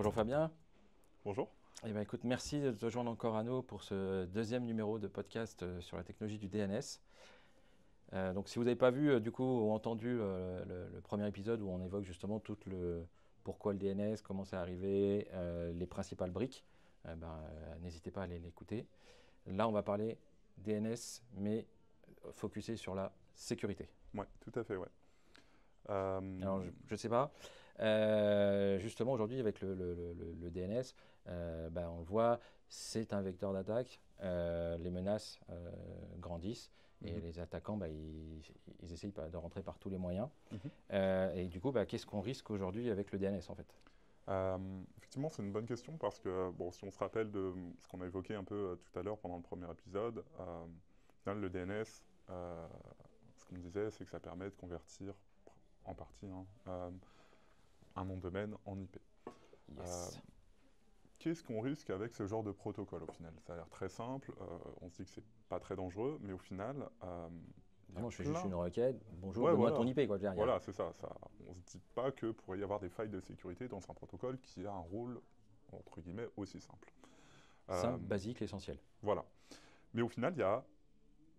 Bonjour Fabien. Bonjour. Eh ben, écoute, merci de te joindre encore à nous pour ce deuxième numéro de podcast sur la technologie du DNS. Donc si vous n'avez pas vu du coup ou entendu le premier épisode où on évoque justement tout le pourquoi le DNS, comment c'est arrivé, les principales briques, n'hésitez pas à aller l'écouter. Là on va parler DNS mais focusé sur la sécurité. Ouais, tout à fait, ouais. Alors, je ne sais pas. Justement, aujourd'hui, avec le DNS, on le voit, c'est un vecteur d'attaque. Les menaces grandissent et mhm, les attaquants, ils essayent de rentrer par tous les moyens. mhm. Et du coup, qu'est-ce qu'on risque aujourd'hui avec le DNS, en fait? Effectivement, c'est une bonne question parce que, bon, si on se rappelle de ce qu'on a évoqué un peu tout à l'heure pendant le premier épisode, au final, le DNS, ce qu'on disait, c'est que ça permet de convertir, en partie, un nom de domaine en IP. Euh, Yes. Qu'est-ce qu'on risque avec ce genre de protocole au final? Ça a l'air très simple, on se dit que c'est pas très dangereux, mais au final, il y a Non, je fais juste plein. une requête. Bonjour, Ouais, donne-moi ton voilà. IP, quoi. Je veux dire, Voilà, c'est ça, ça. On ne se dit pas que pourrait y avoir des failles de sécurité dans un protocole qui a un rôle, entre guillemets, aussi simple. Euh, simple, basique, l'essentiel. voilà. Mais au final, il y a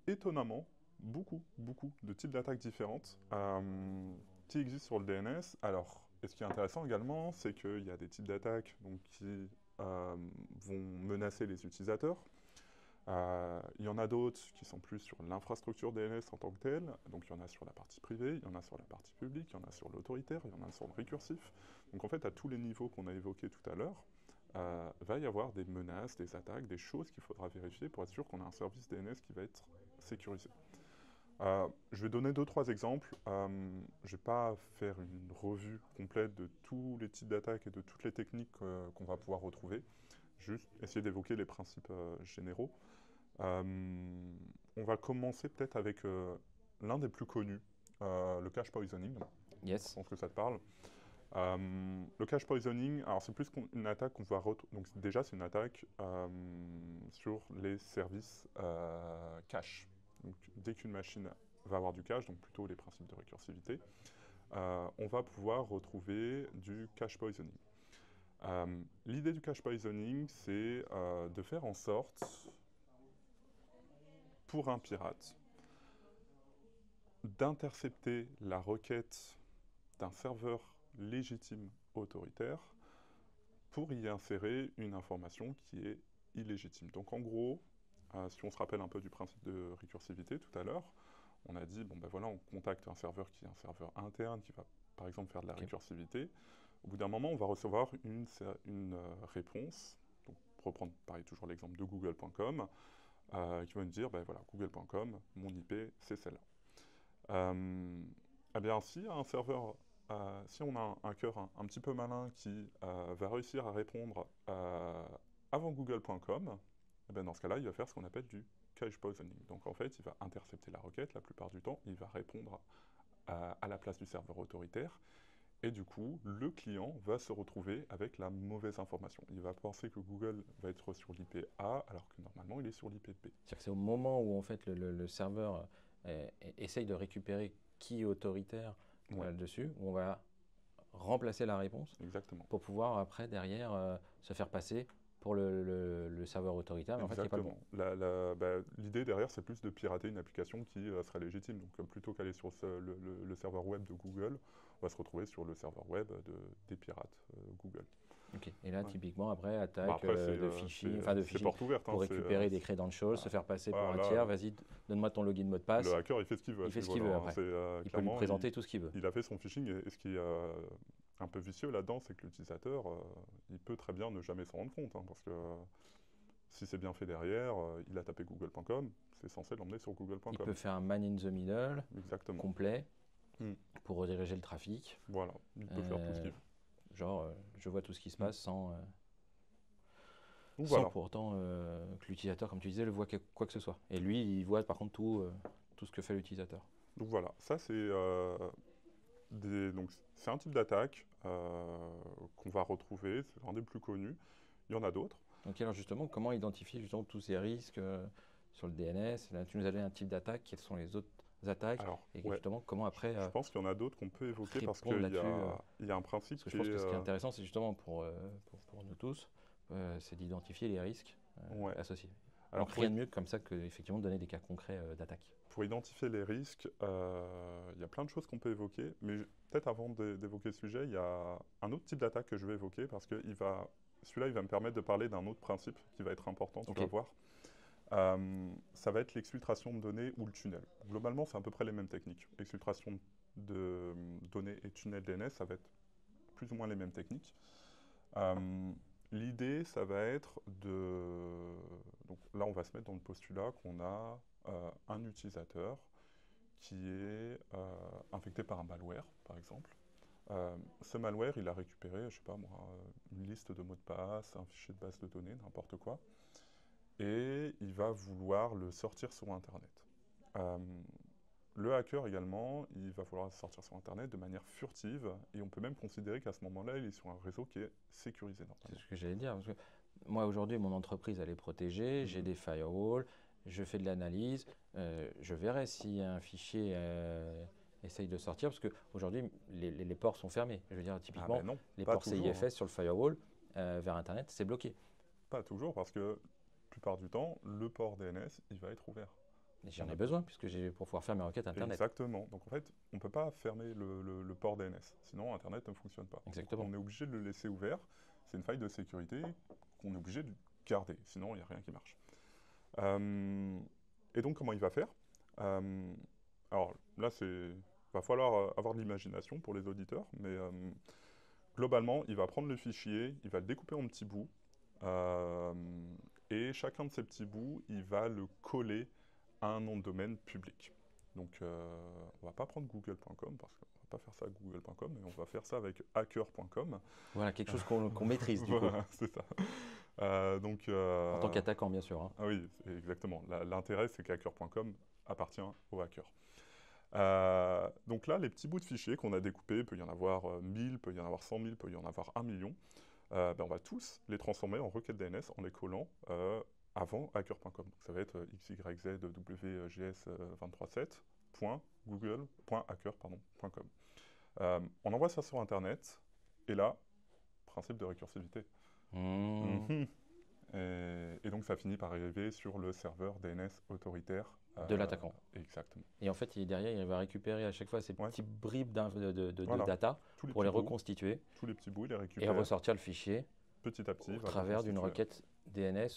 étonnamment beaucoup de types d'attaques différentes qui existent sur le DNS. Alors, et ce qui est intéressant également, c'est qu'il y a des types d'attaques qui vont menacer les utilisateurs. Il y en a d'autres qui sont plus sur l'infrastructure DNS en tant que telle. Donc il y en a sur la partie privée, il y en a sur la partie publique, il y en a sur l'autoritaire, il y en a sur le récursif. Donc en fait, à tous les niveaux qu'on a évoqués tout à l'heure, va y avoir des menaces, des attaques, des choses qu'il faudra vérifier pour être sûr qu'on a un service DNS qui va être sécurisé. Je vais donner 2-3 exemples. Je ne vais pas faire une revue complète de tous les types d'attaques et de toutes les techniques qu'on va pouvoir retrouver. Juste essayer d'évoquer les principes généraux. On va commencer peut-être avec l'un des plus connus, le cache poisoning. Je Yes. pense que ça te parle. Le cache poisoning, alors c'est plus une attaque qu'on va retrouver. Donc déjà, c'est une attaque sur les services cache. Donc dès qu'une machine va avoir du cache, donc plutôt les principes de récursivité, on va pouvoir retrouver du cache poisoning. L'idée du cache poisoning, c'est de faire en sorte, pour un pirate, d'intercepter la requête d'un serveur légitime autoritaire pour y insérer une information qui est illégitime. Donc en gros, si on se rappelle un peu du principe de récursivité tout à l'heure, on a dit, bon ben voilà, on contacte un serveur qui est un serveur interne qui va par exemple faire de la récursivité. Au bout d'un moment, on va recevoir une réponse, donc pour reprendre pareil toujours l'exemple de google.com, qui va nous dire, ben voilà, google.com, mon IP, c'est celle-là. Eh bien, si un serveur, si on a un hacker un petit peu malin qui va réussir à répondre avant google.com, eh bien, dans ce cas-là, il va faire ce qu'on appelle du cache poisoning. Donc en fait, il va intercepter la requête, la plupart du temps, il va répondre à la place du serveur autoritaire, et du coup, le client va se retrouver avec la mauvaise information. Il va penser que Google va être sur l'IP A, alors que normalement, il est sur l'IP B. C'est-à-dire que c'est au moment où en fait le serveur essaye de récupérer qui est autoritaire Ouais, dessus, où on va remplacer la réponse exactement. pour pouvoir après derrière se faire passer pour le serveur autoritaire, mais en fait qui n'est pas le bon. Exactement. L'idée derrière, c'est plus de pirater une application qui serait légitime. Donc plutôt qu'aller sur le serveur web de Google, on va se retrouver sur le serveur web des pirates Google. Ok. Et là, Ouais. typiquement, après, Bah attaque après, de phishing, enfin de c'est phishing porte ouverte. pour récupérer des credentials, se faire passer pour Voilà, un là, tiers. Vas-y, donne-moi ton login mot de le passe. hacker, il fait ce qu'il veut à Il ce fait ce qu'il niveau-là, veut hein. après. C'est Il peut nous clairement, présenter tout ce qu'il veut. il a fait son phishing. Et ce qui est un peu vicieux là-dedans, c'est que l'utilisateur, il peut très bien ne jamais s'en rendre compte, hein, parce que si c'est bien fait derrière, il a tapé google.com, c'est censé l'emmener sur Il google.com. peut faire un man in the middle Exactement. complet Hmm. pour rediriger le trafic. Voilà, il peut faire tout ce Euh, qu'il veut. genre, je vois tout ce qui se Hmm. passe Donc sans voilà, pour autant que l'utilisateur, comme tu disais, le voit quoi que ce soit. Et lui, il voit par contre tout ce que fait l'utilisateur. ça c'est c'est un type d'attaque qu'on va retrouver, c'est l'un des plus connus. Il y en a d'autres. Donc alors justement, comment identifier justement tous ces risques sur le DNS? Là, tu nous as donné un type d'attaque. Quels sont les autres attaques Alors, et ouais, justement comment après je pense qu'il y en a d'autres qu'on peut évoquer parce répondre qu'il y là-dessus. il y a un principe Parce que je qui pense est... que ce qui est intéressant, c'est justement pour nous tous, c'est d'identifier les risques ouais. associés. Alors, Donc rien de mieux que comme ça que effectivement donner des cas concrets d'attaque. pour identifier les risques, il y a plein de choses qu'on peut évoquer, mais peut-être avant d'évoquer le sujet, il y a un autre type d'attaque que je vais évoquer parce que celui-là, il va me permettre de parler d'un autre principe qui va être important, tu Ok. vas voir. Ça va être l'exfiltration de données ou le tunnel. Globalement, c'est à peu près les mêmes techniques. Exfiltration de données et tunnel DNS, ça va être plus ou moins les mêmes techniques. L'idée, ça va être de... Donc là, on va se mettre dans le postulat qu'on a un utilisateur qui est infecté par un malware, par exemple. Ce malware, il a récupéré, je sais pas moi, une liste de mots de passe, un fichier de base de données, n'importe quoi, et il va vouloir le sortir sur Internet. Euh, le hacker également, il va vouloir le sortir sur Internet de manière furtive, et on peut même considérer qu'à ce moment-là, il est sur un réseau qui est sécurisé C'est normalement. ce que j'allais dire. Parce que moi aujourd'hui, mon entreprise elle est protégée, j'ai des firewalls, je fais de l'analyse, je verrai si un fichier essaye de sortir, parce qu'aujourd'hui les ports sont fermés. Je veux dire, Ah typiquement, ben non, les pas ports toujours, hein. CIFS sur le firewall vers Internet, c'est bloqué. Pas toujours, parce que la plupart du temps, le port DNS, il va être ouvert. Et j'en ai besoin, puisque j'ai pour pouvoir faire mes requêtes Internet. Exactement. Donc en fait, on ne peut pas fermer le port DNS, sinon Internet ne fonctionne pas. Donc, Exactement. on est obligé de le laisser ouvert. C'est une faille de sécurité qu'on est obligé de garder, sinon il n'y a rien qui marche. Et donc comment il va faire? Alors là, va falloir avoir de l'imagination pour les auditeurs, mais globalement, il va prendre le fichier, il va le découper en petits bouts, euh, et chacun de ces petits bouts, il va le coller à un nom de domaine public. Donc, on va pas prendre google.com parce qu'on va pas faire ça avec google.com, mais on va faire ça avec hacker.com. Voilà, quelque chose qu'on maîtrise du coup, Voilà, c'est ça. Donc, en tant qu'attaquant bien sûr. Hein. ah oui, exactement. L'intérêt, c'est qu'hacker.com appartient au hacker. Donc là, les petits bouts de fichiers qu'on a découpés, il peut y en avoir 1000, peut y en avoir 100 000, peut y en avoir 1 million. On va tous les transformer en requêtes DNS en les collant avant hacker.com. Ça va être xyz2ws237.google.hacker.com. On envoie ça sur Internet, et là, principe de récursivité. Mhm. Et donc ça finit par arriver sur le serveur DNS autoritaire. De l'attaquant. Exactement. Et en fait, derrière, il va récupérer à chaque fois ces Ouais. petits bribes de Voilà. data Tous les pour les petits bouts, reconstituer tous les petits bouts, il les et récupère ressortir le fichier petit à petit. au Il va le travers d'une reconstituer. requête DNS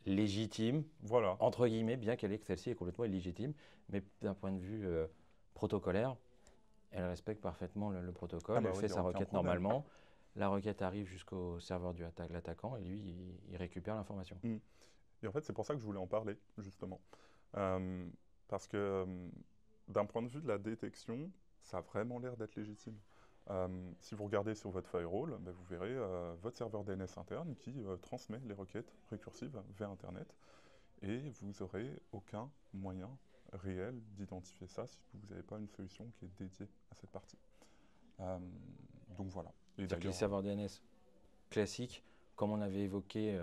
légitime, Voilà. entre guillemets, bien celle-ci est complètement illégitime, mais d'un point de vue protocolaire, elle respecte parfaitement le protocole, Ah bah elle oui, fait y a sa aucun requête problème. normalement, la requête arrive jusqu'au serveur de l'attaquant et lui, il récupère l'information. Mm. Et en fait, c'est pour ça que je voulais en parler, justement. Euh, Parce que d'un point de vue de la détection, ça a vraiment l'air d'être légitime. Si vous regardez sur votre firewall, ben, vous verrez votre serveur DNS interne qui transmet les requêtes récursives vers Internet, et vous n'aurez aucun moyen réel d'identifier ça si vous n'avez pas une solution qui est dédiée à cette partie. Euh, donc voilà. Et C'est-à-dire que les d'ailleurs, serveurs DNS classiques, comme on avait évoqué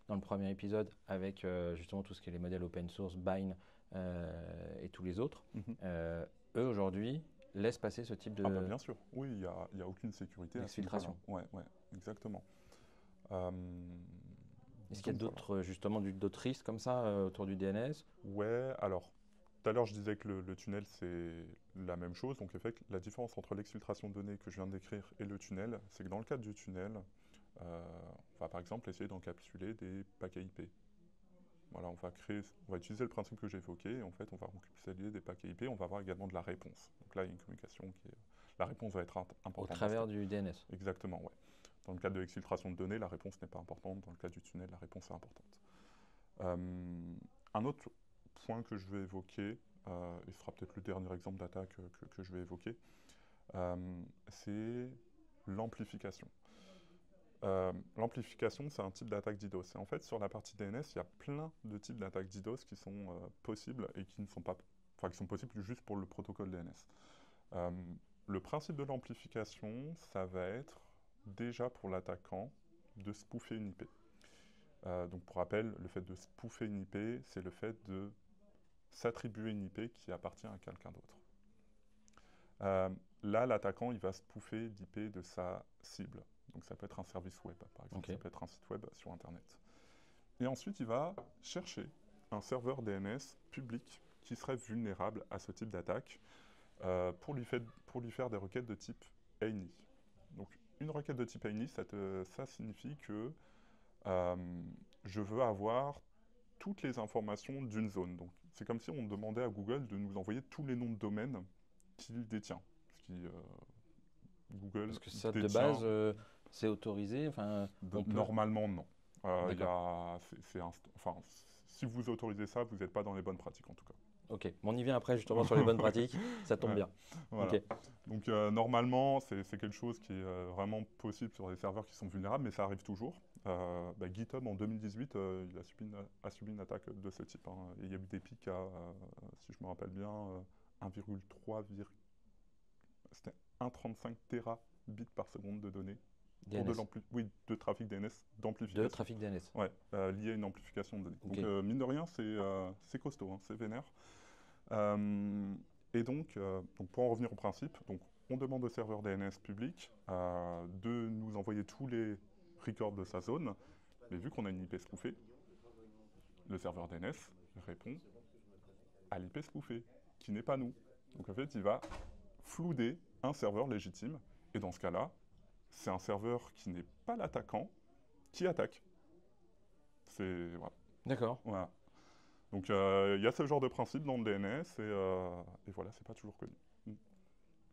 dans le premier épisode avec justement tout ce qui est les modèles open source, Bind et tous les autres, eux aujourd'hui laissent passer ce type ah bah bien sûr, oui, il y a aucune sécurité à ce niveau-là. d'exfiltration. Ouais, ouais, exactement. Est-ce qu'il y a Donc voilà. d'autres justement d'autres risques comme ça autour du DNS? Ouais, alors, tout à l'heure je disais que le tunnel c'est la même chose. Donc, en fait, la différence entre l'exfiltration de données que je viens de décrire et le tunnel, c'est que dans le cadre du tunnel, on va par exemple essayer d'encapsuler des paquets IP. Voilà, on va utiliser le principe que j'ai évoqué, et en fait, on va encapsuler des paquets IP, on va avoir également de la réponse. Donc là, il y a une communication qui est... La réponse va être importante. Au travers du DNS. Exactement, ouais. Dans le cadre de l'exfiltration de données, la réponse n'est pas importante. Dans le cas du tunnel, la réponse est importante. Un autre point que je vais évoquer, et ce sera peut-être le dernier exemple d'attaque que je vais évoquer, c'est l'amplification. L'amplification, c'est un type d'attaque DDoS. Et en fait, sur la partie DNS, il y a plein de types d'attaques DDoS qui sont possibles et qui ne sont pas, enfin, qui sont possibles juste pour le protocole DNS. Le principe de l'amplification, ça va être déjà pour l'attaquant de spoofer une IP. Donc pour rappel, le fait de spoofer une IP, c'est le fait de s'attribuer une IP qui appartient à quelqu'un d'autre. Là, l'attaquant, il va spoofer l'IP de sa cible. Donc ça peut être un service web, par exemple, ça peut être un site web sur Internet. Et ensuite, il va chercher un serveur DNS public qui serait vulnérable à ce type d'attaque pour lui faire des requêtes de type ANI. Donc une requête de type ANI, ça signifie que je veux avoir toutes les informations d'une zone. Donc c'est comme si on demandait à Google de nous envoyer tous les noms de domaines qu'il détient. Google Parce que ça, détient, de base, c'est autorisé. Normalement, non. D'accord. Enfin, si vous autorisez ça, vous n'êtes pas dans les bonnes pratiques en tout cas. Ok, on y vient après justement sur les bonnes pratiques, ça tombe bien. Voilà. Okay. Donc normalement, c'est quelque chose qui est vraiment possible sur des serveurs qui sont vulnérables, mais ça arrive toujours. GitHub en 2018, il a subi une attaque de ce type. Hein. Et il y a eu des pics à, si je me rappelle bien, 1,3, c'était 1,35 terabits par seconde de données. DNS. De trafic DNS, d'amplification. De trafic DNS. Ouais, lié à une amplification de données. Okay. Donc mine de rien, c'est costaud, hein, c'est vénère. Et donc, pour en revenir au principe, donc, on demande au serveur DNS public de nous envoyer tous les records de sa zone, mais vu qu'on a une IP spoofée, le serveur DNS répond à l'IP spoofée, qui n'est pas nous. Donc en fait, il va flouder un serveur légitime, et dans ce cas-là, c'est un serveur qui n'est pas l'attaquant qui attaque. Voilà. D'accord. Voilà. Donc il y a ce genre de principe dans le DNS et voilà, c'est pas toujours connu.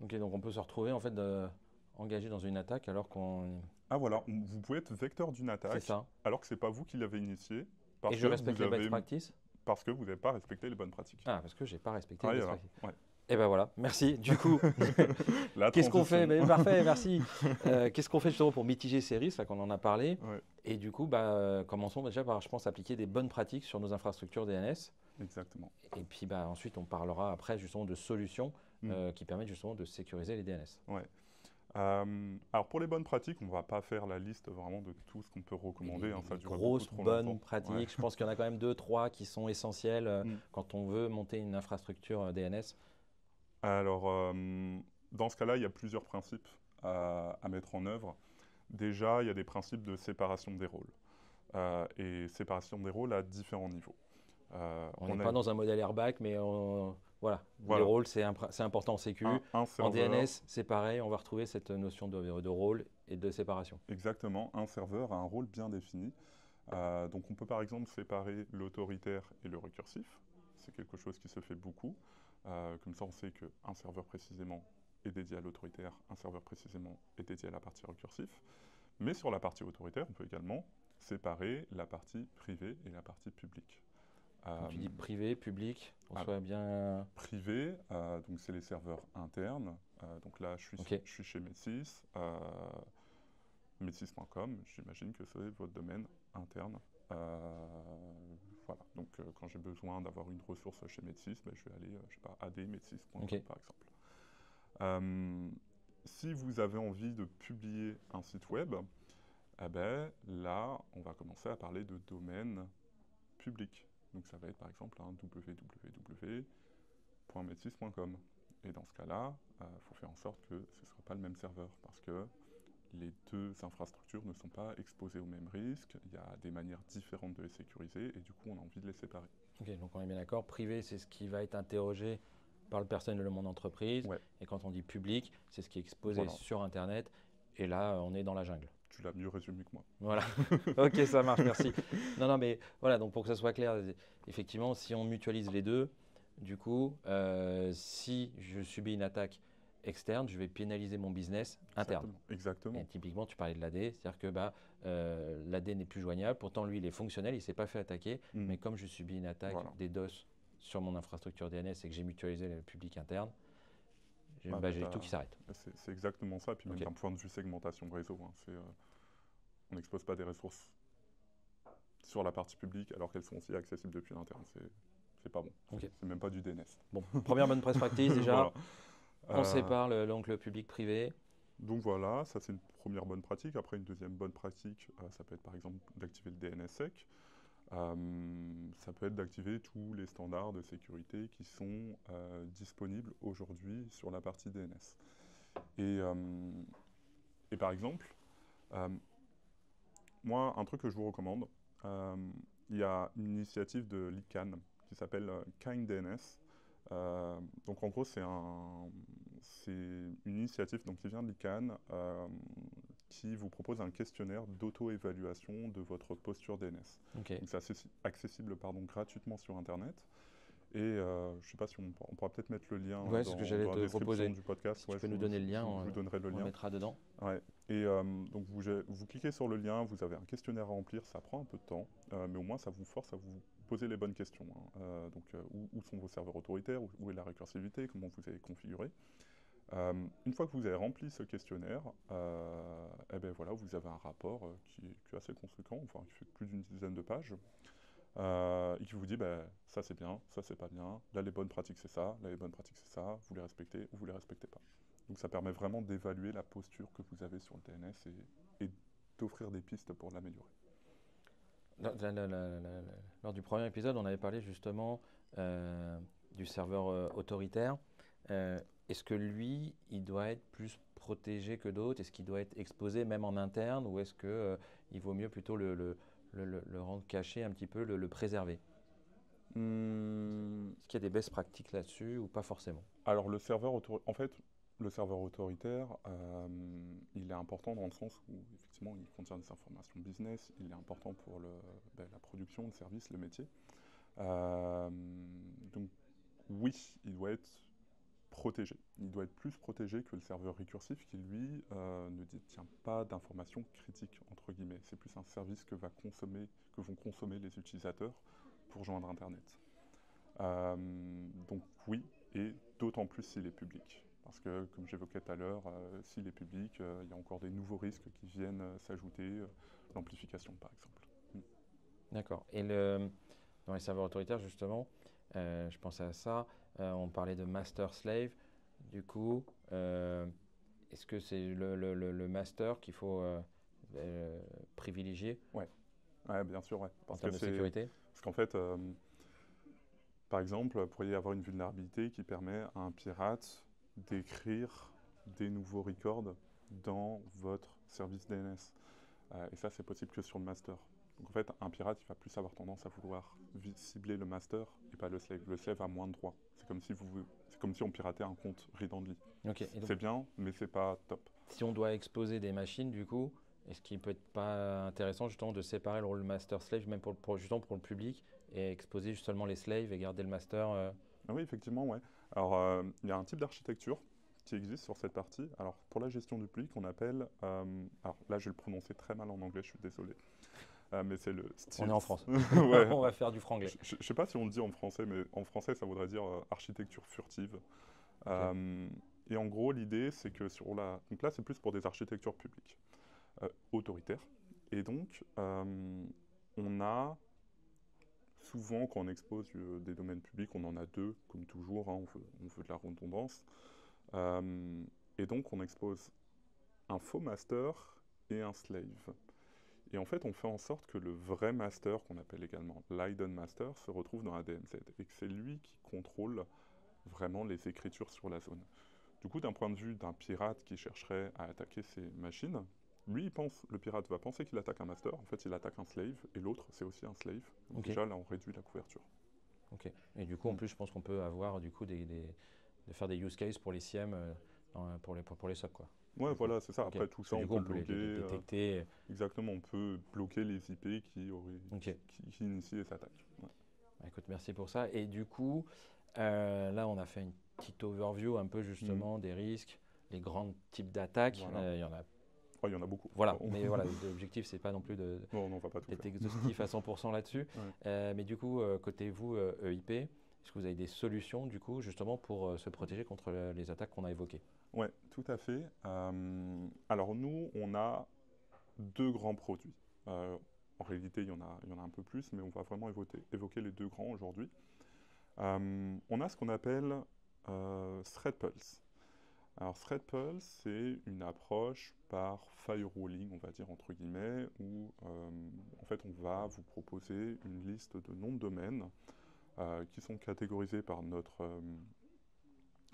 Ok, donc on peut se retrouver en fait engagé dans une attaque alors qu'on... Ah voilà, vous pouvez être vecteur d'une attaque alors que c'est pas vous qui l'avez initié. Et je respecte les best practices ? Parce que vous n'avez pas respecté les bonnes pratiques. Ah, parce que j'ai pas respecté les best practices. Ouais. Et ben voilà, merci. Du coup, qu'est-ce qu'on fait? Parfait, merci. Qu'est-ce qu'on fait justement pour mitiger ces risques, là qu'on en a parlé? Ouais. Et du coup, commençons déjà par, je pense, appliquer des bonnes pratiques sur nos infrastructures DNS. Exactement. Et puis ensuite, on parlera après justement de solutions qui permettent justement de sécuriser les DNS. Ouais. Alors pour les bonnes pratiques, on ne va pas faire la liste vraiment de tout ce qu'on peut recommander. Les grosses bonnes pratiques, ouais. Je pense qu'il y en a quand même 2-3 qui sont essentielles quand on veut monter une infrastructure DNS. Alors, dans ce cas-là, il y a plusieurs principes à mettre en œuvre. Déjà, il y a des principes de séparation des rôles. Et séparation des rôles à différents niveaux. On n'est pas dans un modèle airbag, mais voilà. Les rôles, c'est important en sécu. En DNS, c'est pareil, on va retrouver cette notion de rôle et de séparation. Exactement, un serveur a un rôle bien défini. Donc on peut par exemple séparer l'autoritaire et le récursif. C'est quelque chose qui se fait beaucoup. Comme ça, on sait qu'un serveur précisément est dédié à l'autoritaire, un serveur précisément est dédié à la partie récursif. Mais sur la partie autoritaire, on peut également séparer la partie privée et la partie publique. Tu dis privé, public, on soit bien... Privé, donc c'est les serveurs internes. Donc là, je suis chez Medsys, medsys.com, j'imagine que c'est votre domaine interne. Voilà, donc quand j'ai besoin d'avoir une ressource chez Medsys, je vais aller, je sais pas, admedsys.com par exemple. Si vous avez envie de publier un site web, là, on va commencer à parler de domaine public. Donc ça va être par exemple un www.medsys.com. Et dans ce cas-là, il faut faire en sorte que ce ne soit pas le même serveur parce que les deux infrastructures ne sont pas exposées aux mêmes risques. Il y a des manières différentes de les sécuriser et du coup, on a envie de les séparer. Ok, donc on est bien d'accord. Privé, c'est ce qui va être interrogé par le personnel de mon entreprise. Ouais. Et quand on dit public, c'est ce qui est exposé sur Internet. Et là, on est dans la jungle. Tu l'as mieux résumé que moi. Voilà. Ok, ça marche, merci. Non, mais voilà, donc pour que ça soit clair, effectivement, si on mutualise les deux, du coup, si je subis une attaque externe, je vais pénaliser mon business interne. Exactement. Et typiquement, tu parlais de l'AD, c'est-à-dire que l'AD n'est plus joignable. Pourtant, lui, il est fonctionnel, il ne s'est pas fait attaquer. Mais comme je subis une attaque des DOS sur mon infrastructure DNS et que j'ai mutualisé le public interne, j'ai tout qui s'arrête. C'est exactement ça. Puis même d'un point de vue segmentation réseau, on n'expose pas des ressources sur la partie publique alors qu'elles sont aussi accessibles depuis l'interne. C'est pas bon. C'est même pas du DNS. Bon, première bonne best practice déjà. On sépare le public-privé. Donc voilà, ça c'est une première bonne pratique. Après, une deuxième bonne pratique, ça peut être par exemple d'activer le DNSSEC. Ça peut être d'activer tous les standards de sécurité qui sont disponibles aujourd'hui sur la partie DNS. Et par exemple, euh, moi, un truc que je vous recommande, il y a une initiative de l'ICANN qui s'appelle KindDNS. Donc en gros, c'est une initiative donc, qui vient de l'ICANN qui vous propose un questionnaire d'auto-évaluation de votre posture DNS. Ok. Donc c'est accessible gratuitement sur Internet. Et je ne sais pas si on pourra peut-être mettre le lien Ouais, c'est ce que j'allais dans la te description proposer. du podcast. Si tu peux nous donner le lien, Je vous donnerai le on le lien. mettra dedans. Ouais. Et donc vous cliquez sur le lien, vous avez un questionnaire à remplir, ça prend un peu de temps, mais au moins ça vous force à vous poser les bonnes questions. Où sont vos serveurs autoritaires, où est la récursivité, comment vous avez configuré. Une fois que vous avez rempli ce questionnaire, eh ben voilà, vous avez un rapport qui est assez conséquent, enfin qui fait plus d'une dizaine de pages, et qui vous dit ça c'est bien, ça c'est pas bien, là les bonnes pratiques c'est ça, là les bonnes pratiques c'est ça, vous les respectez ou vous les respectez pas. Donc ça permet vraiment d'évaluer la posture que vous avez sur le DNS et d'offrir des pistes pour l'améliorer. Lors du premier épisode, on avait parlé justement du serveur autoritaire. Est-ce que lui, il doit être plus protégé que d'autres? Est-ce qu'il doit être exposé même en interne? Ou est-ce qu'il vaut mieux plutôt le rendre caché un petit peu, le préserver? Est-ce qu'il y a des best practices là-dessus ou pas forcément? Alors le serveur autoritaire, il est important dans le sens où effectivement il contient des informations business, il est important pour la production, le service, le métier. Donc oui, il doit être protégé. Il doit être plus protégé que le serveur récursif qui, lui, ne détient pas d'informations critiques, entre guillemets. C'est plus un service que vont consommer les utilisateurs pour joindre Internet. Donc oui, et d'autant plus s'il est public. Parce que, comme j'évoquais tout à l'heure, s'il est public, il y a encore des nouveaux risques qui viennent s'ajouter, l'amplification par exemple. D'accord. Et dans les serveurs autoritaires, justement, je pensais à ça, on parlait de master-slave. Du coup, est-ce que c'est le master qu'il faut privilégier Ouais, bien sûr, ouais. en termes de sécurité? Parce qu'en fait, par exemple, vous pourriez avoir une vulnérabilité qui permet à un pirate d'écrire des nouveaux records dans votre service DNS. Et ça, c'est possible que sur le master. Donc en fait, un pirate, il va plus avoir tendance à vouloir cibler le master et pas le slave. Le slave a moins de droits. C'est comme si on piratait un compte read-only. Okay. C'est bien, mais c'est pas top. Si on doit exposer des machines, du coup, est-ce qu'il peut être pas intéressant justement de séparer le rôle master-slave, même justement pour le public, et exposer seulement les slaves et garder le master Ah oui, effectivement, ouais. Alors, il y a un type d'architecture qui existe sur cette partie. Alors, pour la gestion du public, on appelle... alors là, je vais le prononcer très mal en anglais, je suis désolé. Mais c'est le style. On est en France. Ouais. On va faire du franglais. Je ne sais pas si on le dit en français, mais en français, ça voudrait dire architecture furtive. Okay. Et en gros, l'idée, c'est que donc là, c'est plus pour des architectures publiques, autoritaires. Et donc, on a souvent, quand on expose des domaines publics, on en a deux, comme toujours, hein, on veut de la redondance. Et donc, on expose un faux master et un slave. Et en fait, on fait en sorte que le vrai master, qu'on appelle également l'hidden master, se retrouve dans la DMZ. Et que c'est lui qui contrôle vraiment les écritures sur la zone. Du coup, d'un point de vue d'un pirate qui chercherait à attaquer ces machines, lui, le pirate va penser qu'il attaque un master, en fait il attaque un slave, et l'autre c'est aussi un slave. Donc okay. Déjà là on réduit la couverture. Ok. Et du coup en plus je pense qu'on peut avoir du coup de faire des use cases pour les SIEM pour les SOC quoi. Ouais voilà c'est ça, okay. après tout ça on peut le bloquer. Détecter. Exactement, on peut bloquer les IP qui initient les attaques. Ouais. Bah, écoute, merci pour ça. Et du coup, là on a fait une petite overview un peu justement des risques, les grands types d'attaques. Voilà. Il y en a beaucoup. Voilà, mais voilà, l'objectif, c'est pas non plus d'être exhaustif à 100% là-dessus. Ouais. Mais du coup, côté vous, EIP, est-ce que vous avez des solutions, du coup, justement, pour se protéger contre les attaques qu'on a évoquées? Oui, tout à fait. Alors nous, on a deux grands produits. En réalité, il y en a un peu plus, mais on va vraiment évoquer les deux grands aujourd'hui. On a ce qu'on appelle ThreatPulse. Alors, ThreadPulse, c'est une approche par firewalling, on va dire entre guillemets, où en fait on va vous proposer une liste de noms de domaines qui sont catégorisés par notre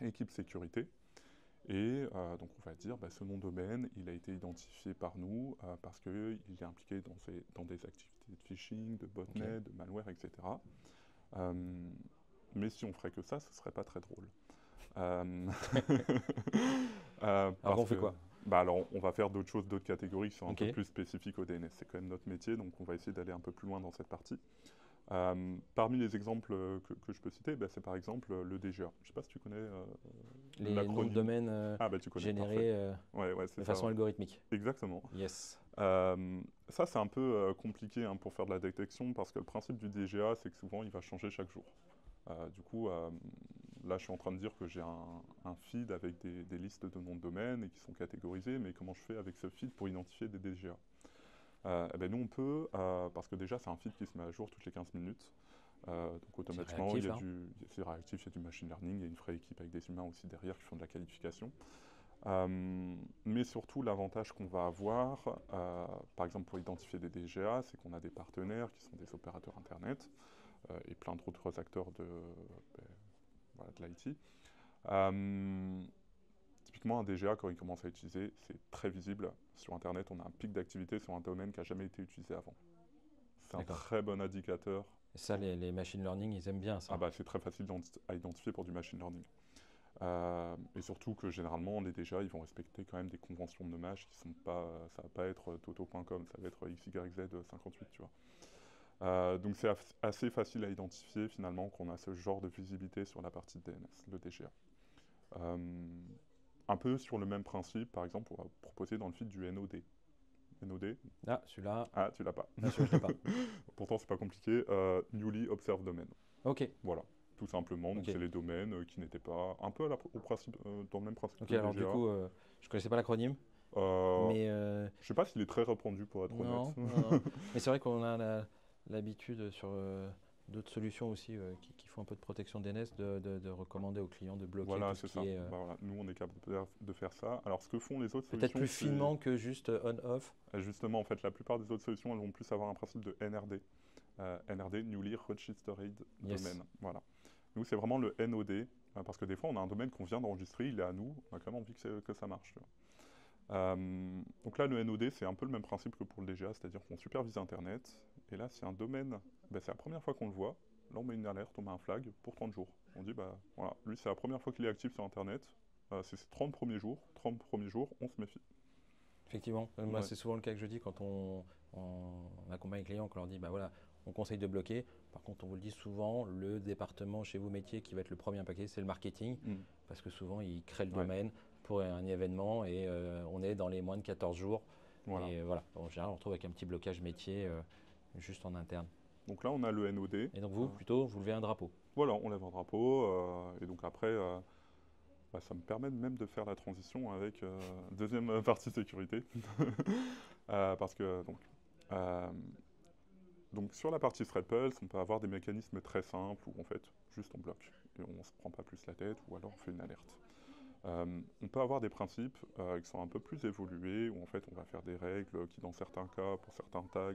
équipe sécurité. Et donc on va dire, ce nom de domaine, il a été identifié par nous parce qu'il est impliqué dans des activités de phishing, de botnet, de malware, etc. Euh, mais si on ferait que ça, ce serait pas très drôle. Alors on fait quoi? Alors on va faire d'autres choses, d'autres catégories qui sont un Ok. peu plus spécifiques au DNS. C'est quand même notre métier, donc on va essayer d'aller un peu plus loin dans cette partie. Parmi les exemples que je peux citer, c'est par exemple le DGA. Je ne sais pas si tu connais Les noms de l'acronyme. domaine Ah tu connais, parfait. générés Ouais, c'est de ça. façon algorithmique. Exactement. Yes. Ça, c'est un peu compliqué pour faire de la détection parce que le principe du DGA, c'est que souvent, il va changer chaque jour. Du coup, là, je suis en train de dire que j'ai un feed avec des listes de noms de domaine et qui sont catégorisés, mais comment je fais avec ce feed pour identifier des DGA? Nous, on peut, parce que déjà, c'est un feed qui se met à jour toutes les 15 minutes. Donc automatiquement, réactif, hein. c'est réactif, il y a du machine learning, il y a une vraie équipe avec des humains aussi derrière qui font de la qualification. Mais surtout, l'avantage qu'on va avoir, par exemple pour identifier des DGA, c'est qu'on a des partenaires qui sont des opérateurs Internet et plein d'autres acteurs de l'IT. Typiquement, un DGA, quand il commence à utiliser, c'est très visible. Sur Internet, on a un pic d'activité sur un domaine qui n'a jamais été utilisé avant. C'est un très bon indicateur. Et ça, les machine learning, ils aiment bien ça. C'est très facile à identifier pour du machine learning. Et surtout que généralement, les DGA, ils vont respecter quand même des conventions de nommage qui sont pas, ça va pas être toto.com, ça va être XYZ58, tu vois. Donc c'est assez facile à identifier finalement qu'on a ce genre de visibilité sur la partie DNS, le DGA. Un peu sur le même principe, par exemple, on va proposer dans le feed du NOD. NOD. Ah, celui-là. Ah, tu l'as pas. Ah, celui-là, je l'ai pas. Pourtant, c'est pas compliqué. Newly Observed Domain. Ok. Voilà, tout simplement. Donc, c'est les domaines qui n'étaient pas un peu au principe, dans le même principe que le alors DGA. du coup, je connaissais pas l'acronyme. Mais je sais pas s'il est très répandu pour être honnête. Non. Mais c'est vrai qu'on a l'habitude sur d'autres solutions aussi qui font un peu de protection DNS de recommander aux clients de bloquer voilà, tout ce c'est ça. qui est... Voilà. Nous, on est capable de faire ça. Alors, ce que font les autres solutions... Peut-être plus finement que juste on-off. Justement, en fait, la plupart des autres solutions, elles vont plus avoir un principe de NRD. NRD, Newly Registered Domain. Voilà. Nous, c'est vraiment le NOD, parce que des fois, on a un domaine qu'on vient d'enregistrer, il est à nous, on a quand même envie que ça marche. Donc là, le NOD, c'est un peu le même principe que pour le DGA, c'est-à-dire qu'on supervise Internet, et là, si un domaine, c'est la première fois qu'on le voit, là, on met une alerte, on met un flag pour 30 jours. On dit, voilà, lui, c'est la première fois qu'il est actif sur Internet, c'est ses 30 premiers jours, on se méfie. Effectivement, moi, c'est souvent le cas que je dis quand on accompagne les clients, qu'on leur dit, voilà, on conseille de bloquer. Par contre, on vous le dit souvent, le département chez vous métier qui va être le premier impacté, c'est le marketing, parce que souvent, ils créent le domaine pour un événement et on est dans les moins de 14 jours. Voilà. Et voilà, en général, on retrouve avec un petit blocage métier juste en interne. Donc là, on a le NOD. Et donc vous, plutôt, vous levez un drapeau. Voilà, on lève un drapeau, et donc après, ça me permet même de faire la transition avec deuxième partie sécurité. Parce que, donc sur la partie ThreadPulse, on peut avoir des mécanismes très simples où en fait, juste on bloque et on ne se prend pas plus la tête ou alors on fait une alerte. On peut avoir des principes qui sont un peu plus évolués où en fait on va faire des règles qui dans certains cas, pour certains tags,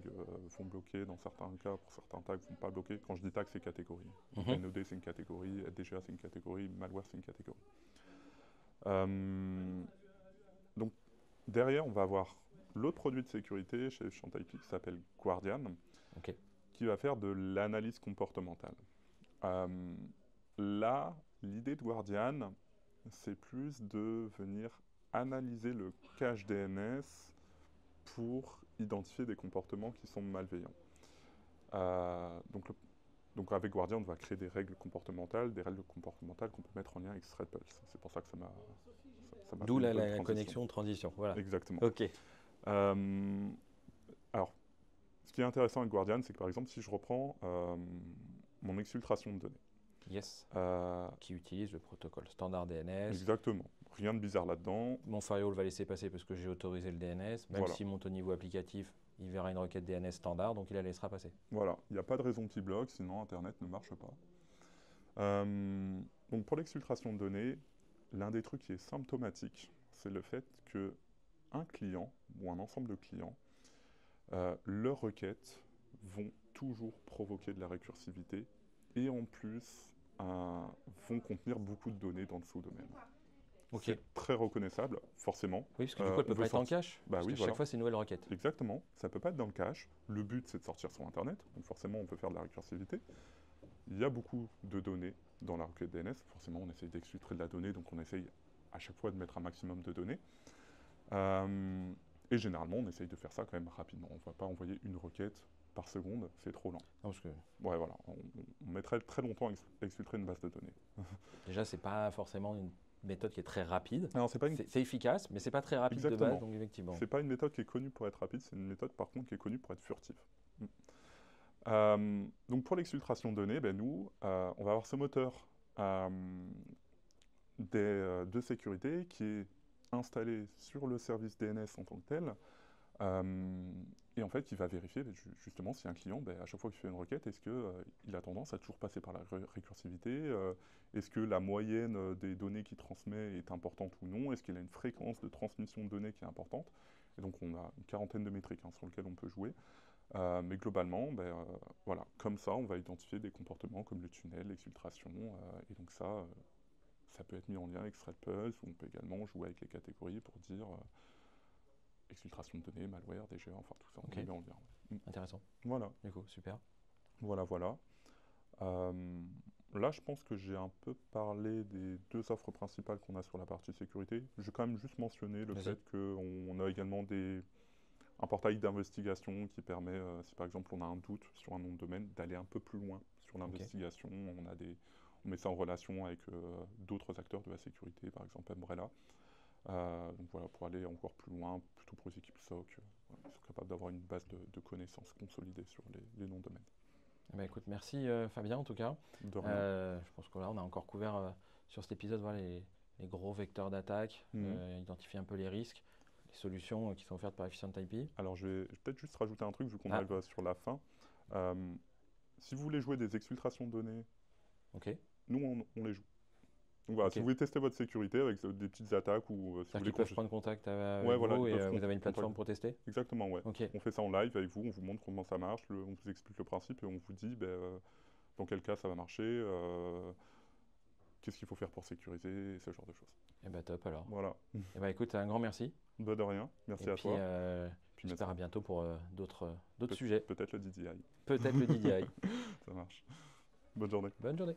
vont bloquer, dans certains cas, pour certains tags, vont pas bloquer. Quand je dis tag, c'est catégorie. NOD c'est une catégorie, DGA c'est une catégorie, malware c'est une catégorie. Donc derrière, on va avoir l'autre produit de sécurité chez Chantal qui s'appelle Guardian, qui va faire de l'analyse comportementale. Là, l'idée de Guardian, c'est plus de venir analyser le cache DNS pour identifier des comportements qui sont malveillants. Donc avec Guardian, on va créer des règles comportementales qu'on peut mettre en lien avec ThreadPulse. C'est pour ça que ça m'a d'où la connexion transition. Voilà. Exactement. Ok. Alors, ce qui est intéressant avec Guardian, c'est que par exemple, si je reprends mon exfiltration de données. Yes. Qui utilise le protocole standard DNS. Exactement. Rien de bizarre là-dedans. Mon firewall va laisser passer parce que j'ai autorisé le DNS. Même s'il monte au niveau applicatif, il verra une requête DNS standard, donc il la laissera passer. Voilà. Il n'y a pas de raison qu'il bloque, sinon Internet ne marche pas. Donc pour l'exfiltration de données, l'un des trucs qui est symptomatique, c'est le fait que un client ou un ensemble de clients, leurs requêtes vont toujours provoquer de la récursivité et en plus vont contenir beaucoup de données dans le sous-domaine. Ok. C'est très reconnaissable, forcément. Oui, parce que du coup, elle peut on veut pas être en sortir- cache. Bah Parce oui, que voilà. chaque fois, c'est une nouvelle requête. Exactement, ça peut pas être dans le cache. Le but, c'est de sortir sur Internet, donc forcément, on peut faire de la récursivité. Il y a beaucoup de données dans la requête DNS. Forcément, on essaye d'exfiltrer de la donnée, donc on essaye à chaque fois de mettre un maximum de données. Et généralement, on essaye de faire ça quand même rapidement. On ne va pas envoyer une requête par seconde, c'est trop lent. Non, parce que Ouais, voilà, on mettrait très longtemps à exfiltrer une base de données. déjà, c'est pas forcément une méthode qui est très rapide. Alors, c'est pas une... C'est efficace, mais c'est pas très rapide de Exactement. base, donc effectivement. C'est pas une méthode qui est connue pour être rapide, c'est une méthode par contre qui est connue pour être furtive. Donc pour l'exfiltration de données, ben nous, on va avoir ce moteur de sécurité qui est installé sur le service DNS en tant que tel, et en fait qui va vérifier justement si un client, à chaque fois qu'il fait une requête, est-ce qu'il a tendance à toujours passer par la récursivité, est-ce que la moyenne des données qu'il transmet est importante ou non, est-ce qu'il a une fréquence de transmission de données qui est importante. Et donc on a une quarantaine de métriques sur lesquelles on peut jouer. Mais globalement, voilà, comme ça, on va identifier des comportements comme le tunnel, l'exfiltration, et donc ça peut être mis en lien avec ThreatPulse, ou on peut également jouer avec les catégories pour dire exfiltration de données, malware, DGA, enfin tout ça, on met en lien. Intéressant. Voilà. Du coup, super. Voilà. Là, je pense que j'ai un peu parlé des deux offres principales qu'on a sur la partie sécurité. Je vais quand même juste mentionner le fait qu'on a également un portail d'investigation qui permet, si par exemple on a un doute sur un nom de domaine, d'aller un peu plus loin sur l'investigation. On met ça en relation avec d'autres acteurs de la sécurité, par exemple Umbrella. Donc voilà, pour aller encore plus loin, plutôt pour les équipes SOC, ils sont capables d'avoir une base de connaissances consolidée sur les noms de domaine. Eh ben, écoute, merci Fabien en tout cas. De rien. Je pense que là on a encore couvert sur cet épisode les gros vecteurs d'attaque, identifier un peu les risques, les solutions qui sont offertes par Efficient IP. Alors je vais peut-être juste rajouter un truc vu qu'on arrive sur la fin. Si vous voulez jouer des exfiltrations de données, nous on les joue. Donc voilà, si vous voulez tester votre sécurité avec des petites attaques ou si vous voulez peuvent prendre contact avec vous et vous avez une plateforme pour tester. Exactement, ouais. On fait ça en live avec vous, on vous montre comment ça marche, on vous explique le principe et on vous dit dans quel cas ça va marcher, qu'est-ce qu'il faut faire pour sécuriser, et ce genre de choses. Et bah top alors. Voilà. Et bah écoute, un grand merci. De rien, merci à toi. Puis j'espère à bientôt pour d'autres sujets. Peut-être le DDI. Peut-être le DDI. Ça marche. Bonne journée. Bonne journée.